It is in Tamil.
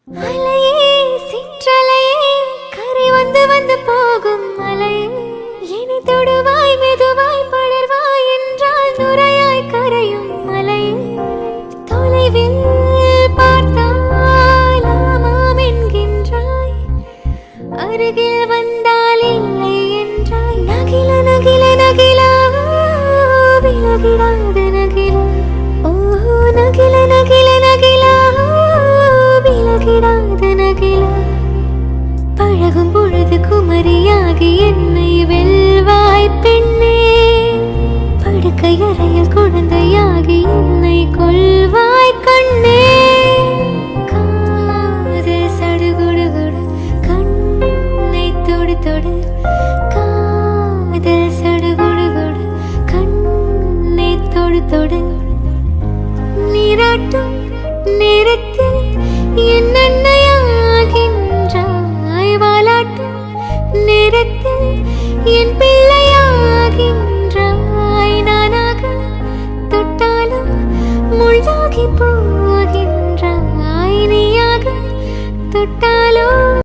அலையே சிற்றலையே கரை வந்து வந்து போகும் மலையே இனி தொடுவாய் மெதுவாய் படர்வாய் என்றால் நுரையாய் கரையும் மலையே தொலைவில் பார்த்தால் ஆமாம் என்கின்றாய் அருகில் வந்தால் இல்லை என்றாய் நகில நகில நகிலா விலகிடாத நகிலா ஓஹோ நகில நகில நகிலா விலகிடாத நகிலா பழகும் பொழுது குமரியாகி என்னை வெல்வாய் பெண்ணே படுக்கை அறையில் குழந்தையாகி என்னை கொள்வாய் கண்ணே காதல் சடுகுடுகுடு கண்ணை தொடு தொடு காதல் சடுகுடுகுடு கண்ணை தொடு தொடு நீராட்டும் நேரத்தில் என் அன்னையாகின்றாய் வாலாட்டும் நேரத்தில் என் பிள்ளையாகின்றாய் நானாக தொட்டாலும் முள்ளாகி போகின்றாய் நீயாக தொட்டாலோ